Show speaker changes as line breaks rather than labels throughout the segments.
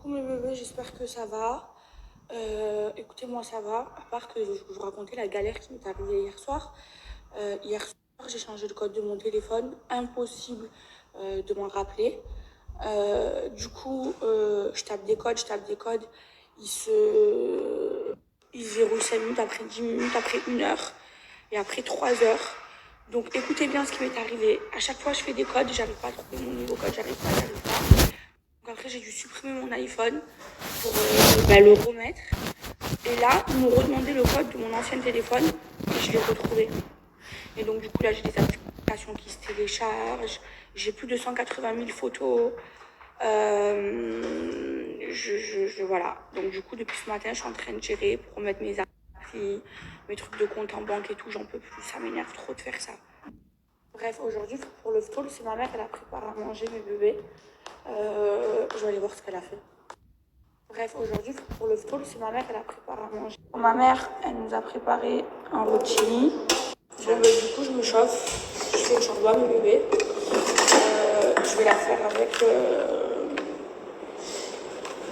Coucou mes bébés, j'espère que ça va. Écoutez-moi, ça va. À part que je vous racontais la galère qui m'est arrivée hier soir. Hier soir, j'ai changé le code de mon téléphone. Impossible de m'en rappeler. Je tape des codes, Il se verrouille 5 minutes, après 10 minutes, après 1 heure et après 3 heures. Donc écoutez bien ce qui m'est arrivé. À chaque fois, je fais des codes, j'arrive pas à trouver mon nouveau code, j'arrive pas. Donc après, j'ai dû supprimer mon iPhone pour le remettre. Et là, ils m'ont redemandé le code de mon ancien téléphone et je l'ai retrouvé. Et donc, du coup, là, j'ai des applications qui se téléchargent. J'ai plus de 180 000 photos. Voilà. Donc, du coup, depuis ce matin, je suis en train de gérer pour remettre mes applis, mes trucs de compte en banque et tout. J'en peux plus. Ça m'énerve trop de faire ça. Bref, aujourd'hui, pour le stall, c'est ma mère, elle a préparé à manger mes bébés. Je vais aller voir ce qu'elle a fait. Bref, aujourd'hui, pour le stall, c'est ma mère, elle a préparé à manger. Ma mère, elle nous a préparé un rôti. Du coup, je me chauffe. Je fais une chorba, mes bébés. Je vais la faire avec...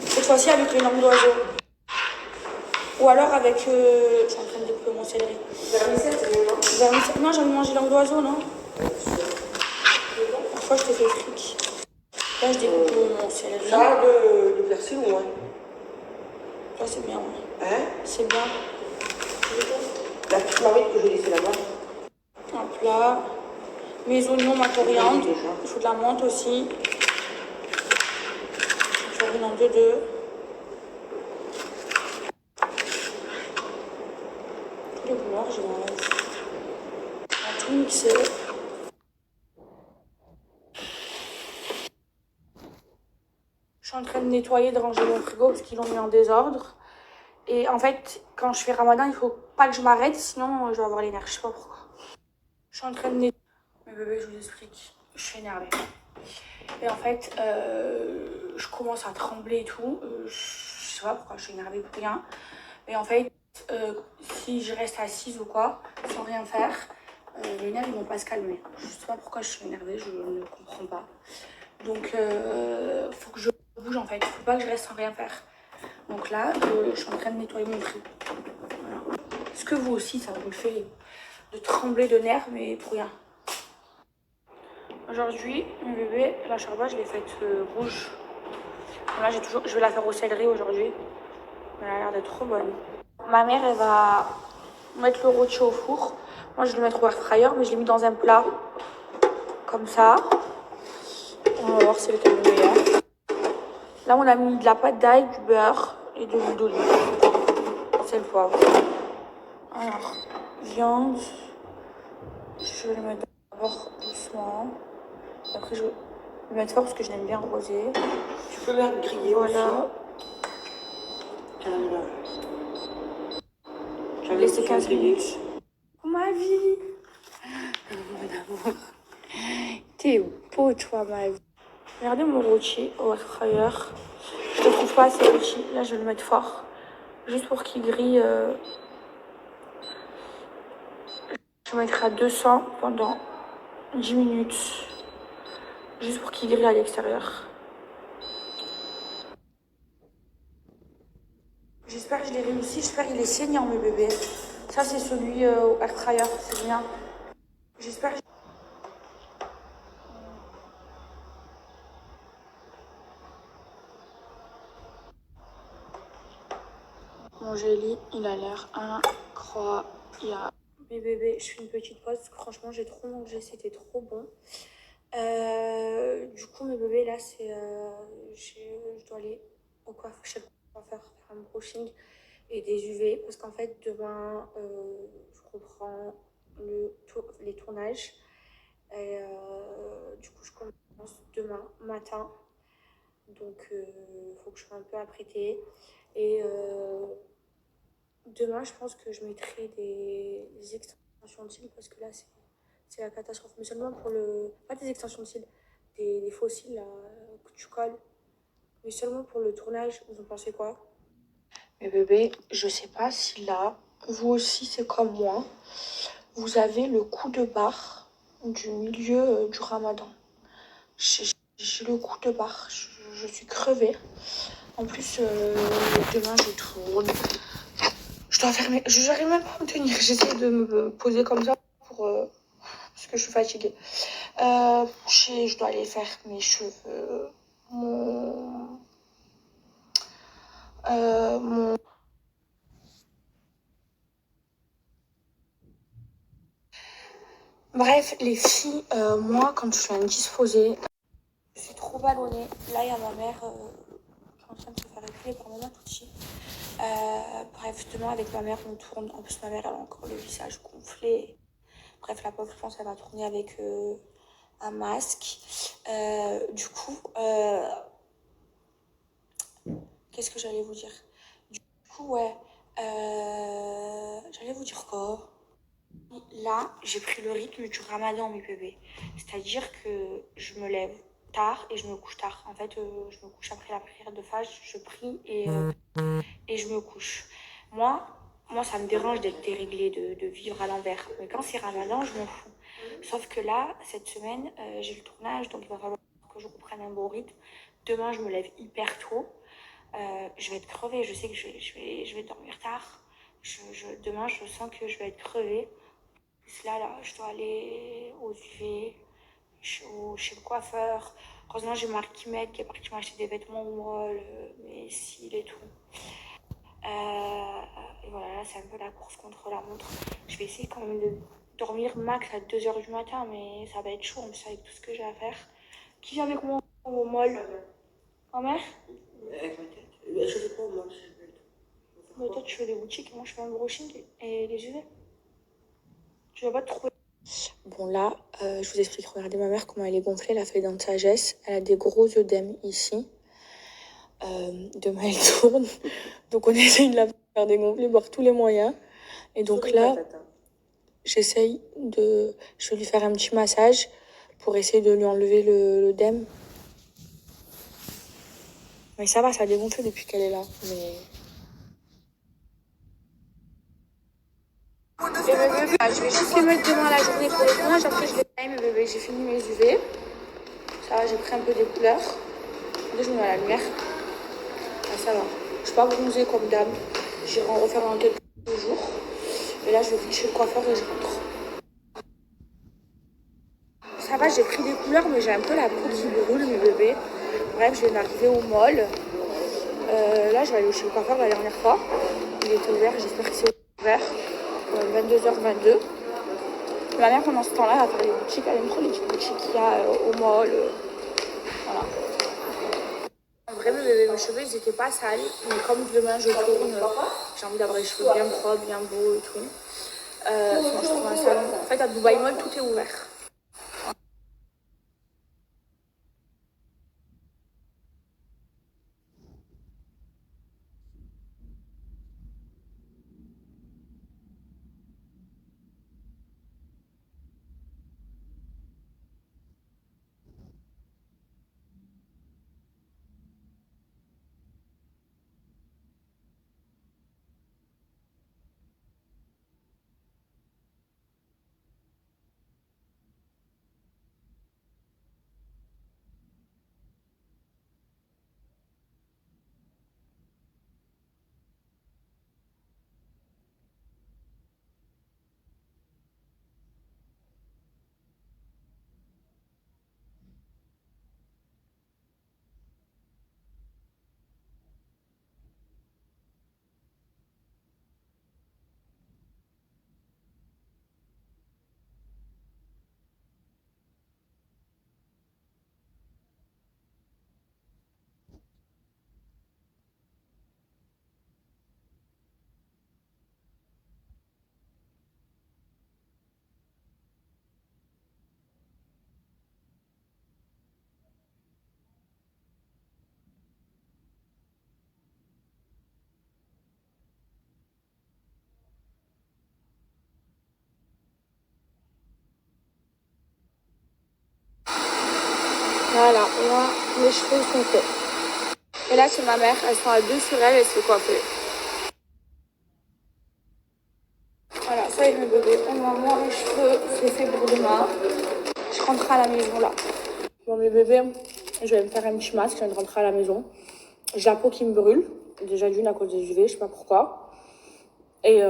Cette fois-ci, avec les langues d'oiseau. Ou alors avec... Je suis en train de découper mon céleri. Vermicelle, non, j'ai envie de manger langue d'oiseau, non? Parfois, je te fais fric. Là, je découpe mon céleri.
Ça a de persil ou moins?
Là, c'est bien, ouais.
Hein?
C'est bien.
La petite marmite que j'ai laissée là-bas.
Un plat. Mes oignons, ma coriandre. Il faut de la menthe aussi. Farine en deux. Tous les couleurs, je m'enlève. On va tout mixer. Je suis en train de nettoyer, de ranger mon frigo parce qu'ils l'ont mis en désordre. Et en fait, quand je fais ramadan, il faut pas que je m'arrête, sinon je vais avoir les nerfs. Je sais pas pourquoi. Je suis en train de nettoyer. Mes bébés, je vous explique. Je suis énervée. Et en fait, je commence à trembler et tout. Je sais pas pourquoi je suis énervée pour rien. Et en fait, si je reste assise ou quoi, sans rien faire, les nerfs ils vont pas se calmer. Je sais pas pourquoi je suis énervée, je ne comprends pas. Donc, faut que je bouge en fait. Faut pas que je reste sans rien faire. Donc là, je suis en train de nettoyer mon frigo. Voilà. Est-ce que vous aussi, ça vous le fait de trembler de nerfs, mais pour rien? Aujourd'hui, mes bébés, la charba, je l'ai faite rouge. Là, je vais la faire au céleri aujourd'hui. Elle a l'air d'être trop bonne. Ma mère, elle va mettre le rôti au four. Moi, je vais le mettre au air fryer, mais je l'ai mis dans un plat. Comme ça. On va voir si c'est lequel le meilleur. Là, on a mis de la pâte d'ail, du beurre et de l'huile d'olive. C'est le poivre. Alors, viande. Je vais le mettre d'abord doucement. Après, je vais le mettre fort parce que je l'aime bien rosé.
Tu peux la griller
voilà.
Je vais
laisser 15 minutes. Oh, ma vie. Mon amour. T'es beau, toi, ma vie. Regardez mon rôti au air fryer. Je ne trouve pas assez rôti. Là, je vais le mettre fort. Juste pour qu'il grille. Je mettrai à 200 pendant 10 minutes. Juste pour qu'il grille à l'extérieur. J'espère que je l'ai réussi. J'espère qu'il est saignant, mes bébés. Ça, c'est celui au air fryer. C'est bien. J'espère que... Mon jelly, il a l'air incroyable. Mes bébés, je fais une petite pause parce que franchement, j'ai trop mangé. C'était trop bon. Du coup, mes bébés, là, c'est... je dois aller au coiffeur. Je sais pas faire un brushing et des UV parce qu'en fait demain je reprends les tournages et du coup je commence demain matin, donc faut que je sois un peu apprêtée et demain je pense que je mettrai des extensions de cils parce que là c'est la catastrophe, mais seulement pour pas des extensions de cils, des faux cils là, que tu colles, mais seulement pour le tournage. Vous en pensez quoi? Mes bébés, je sais pas si là, vous aussi c'est comme moi, vous avez le coup de barre du milieu du ramadan. J'ai le coup de barre, je suis crevée. En plus, demain, je tourne. Je dois faire mes... J'arrive même pas à me tenir. J'essaie de me poser comme ça pour... parce que je suis fatiguée. Je dois aller faire mes cheveux. Mon... Bref, les filles, moi, quand je suis indisposée, je suis trop ballonnée. Là, il y a ma mère qui est en train de se faire épiler par maman tout de suite. Bref, demain, avec ma mère, on tourne. En plus, ma mère, elle a encore le visage gonflé. Bref, la pauvre, je pense qu'elle va tourner avec un masque. Du coup, qu'est-ce que j'allais vous dire? Du coup, ouais, j'allais vous dire quoi? Là, j'ai pris le rythme du ramadan, mes bébés. C'est-à-dire que je me lève tard et je me couche tard. En fait, je me couche après la prière de Fajr, je prie et je me couche. Moi, ça me dérange d'être déréglée, de vivre à l'envers. Mais quand c'est ramadan, je m'en fous. Sauf que là, cette semaine, j'ai le tournage, donc il va falloir que je reprenne un bon rythme. Demain, je me lève hyper tôt. Je vais être crevée. Je sais que je vais dormir tard. Demain, je sens que je vais être crevée. Là, je dois aller aux UV, chez le coiffeur. Heureusement, j'ai Marc qui m'aide, qui est parti m'acheter des vêtements au mall, mes cils et tout. Et voilà, là, c'est un peu la course contre la montre. Je vais essayer quand même de dormir max à 2h du matin, mais ça va être chaud en plus avec tout ce que j'ai à faire. Qui vient avec moi au mall? Ma mère?
Avec ma tête. Je fais quoi, moi?
Mais toi, tu fais des boutiques, moi, je fais un brushing et les UV. Tu vas pas te trouver. Bon, là, je vous explique. Regardez ma mère, comment elle est gonflée. Elle a fait des dents de sagesse. Elle a des gros œdèmes ici. Demain, elle tourne. Donc, on essaye de la faire dégonfler par tous les moyens. Et donc là, j'essaye de... Je vais lui faire un petit massage pour essayer de lui enlever l'œdème. Mais ça va, ça a dégonflé depuis qu'elle est là. Mais... Et mes bébés, je vais juste les mettre demain la journée pour le tournage. Après, je les mes bébés. J'ai fini mes UV. Ça va, j'ai pris un peu des couleurs. Là, je me mets à la lumière. Ah, ça va. Je suis pas bronzée comme d'hab. J'irai en refaire dans quelques jours. Et là, je vais chez le coiffeur et je rentre. Ça va, j'ai pris des couleurs, mais j'ai un peu la peau qui brûle, mes bébés. Bref, je viens d'arriver au mall. Là, je vais aller chez le coiffeur la dernière fois. Il était ouvert, j'espère que c'est ouvert. 22h22. Ma mère, pendant ce temps-là, elle va faire les boutiques. Elle aime trop les petites boutiques qu'il y a au mall. Voilà. En vrai, mes cheveux, ils étaient pas sales. Mais comme demain, je tourne, j'ai envie d'avoir les cheveux bien propres, bien beaux et tout. Sinon, je trouve un salon. En fait, à Dubaï Mall, tout est ouvert. Voilà, moi, mes cheveux sont faits. Et là, c'est ma mère, elles sont à deux sur elle, elle se fait coiffer. Voilà, ça y est, mes bébés. Moi, mes cheveux, c'est fait pour demain. Je rentre à la maison, là. Bon, mes bébés, je vais me faire un petit masque, je viens de rentrer à la maison. J'ai la peau qui me brûle. Déjà d'une à cause des UV, je sais pas pourquoi. Et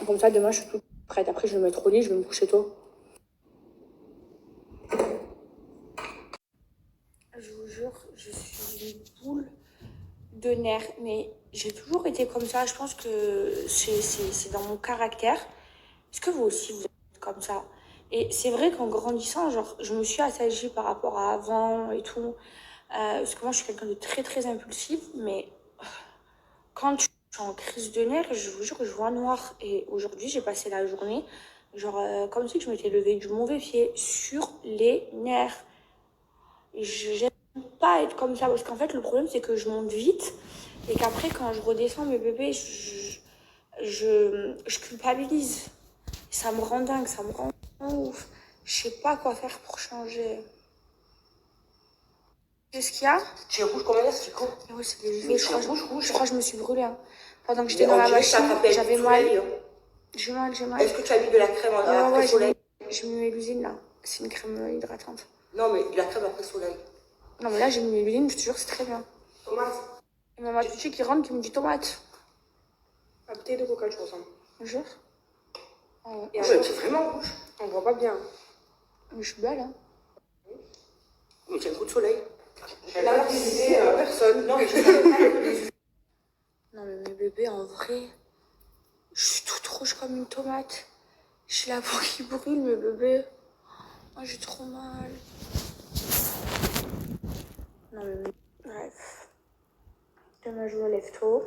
comme ça, demain, je suis toute prête. Après, je vais me mettre au lit, je vais me coucher tôt. Je vous jure, je suis une boule de nerfs. Mais j'ai toujours été comme ça. Je pense que c'est dans mon caractère. Est-ce que vous aussi, vous êtes comme ça? Et c'est vrai qu'en grandissant, genre, je me suis assagie par rapport à avant et tout. Parce que moi, je suis quelqu'un de très, très impulsif. Mais quand je suis en crise de nerfs, je vous jure, je vois noir. Et aujourd'hui, j'ai passé la journée, genre, comme si je m'étais levée du mauvais pied sur les nerfs. Et j'aime pas être comme ça. Parce qu'en fait, le problème, c'est que je monte vite. Et qu'après, quand je redescends mes bébés, je culpabilise. Ça me rend dingue, ça me rend ouf. Je sais pas quoi faire pour changer. Qu'est-ce qu'il y a?
Tu es rouge comme un asticot.
Ouais, c'est les UV,
Mais
je
tu
crois,
es rouge.
je crois que je me suis brûlée. Hein. Pendant que j'étais
Mais
dans
on
la
dirait que ça
machine,
t'appelle
j'avais
du
mal.
soleil, hein.
J'ai mal.
Est-ce que tu as mis de la crème après
Ouais,
soleil?
j'ai mis Mélusine là. C'est une crème hydratante.
Non, mais la crème après soleil.
Non, mais là, j'ai mis Mélusine, je te jure, c'est très bien.
Tomate.
Et ma petite qui rentre qui me dit tomate.
À bouteille de coca, tu ressembles.
Je jure. Ah ouais.
Et ouais, tu es vraiment rouge. On voit pas bien.
Mais je suis belle, hein.
Mais tu as un coup de soleil. Elle a utilisé personne. Non, mais je sais
Non, mais mes bébés, en vrai, je suis toute rouge comme une tomate. J'ai la peau qui brûle, mes bébés. Oh, j'ai trop mal. Non, mais bref. Demain, je me lève tôt.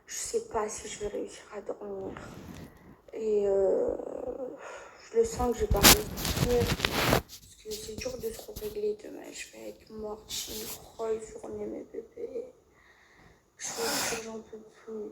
Je sais pas si je vais réussir à dormir. Et je le sens que je vais pas réussir. Parce que c'est dur de se régler demain. Je vais être morte une grosse journée, mes bébés. Je suis j'en peux plus.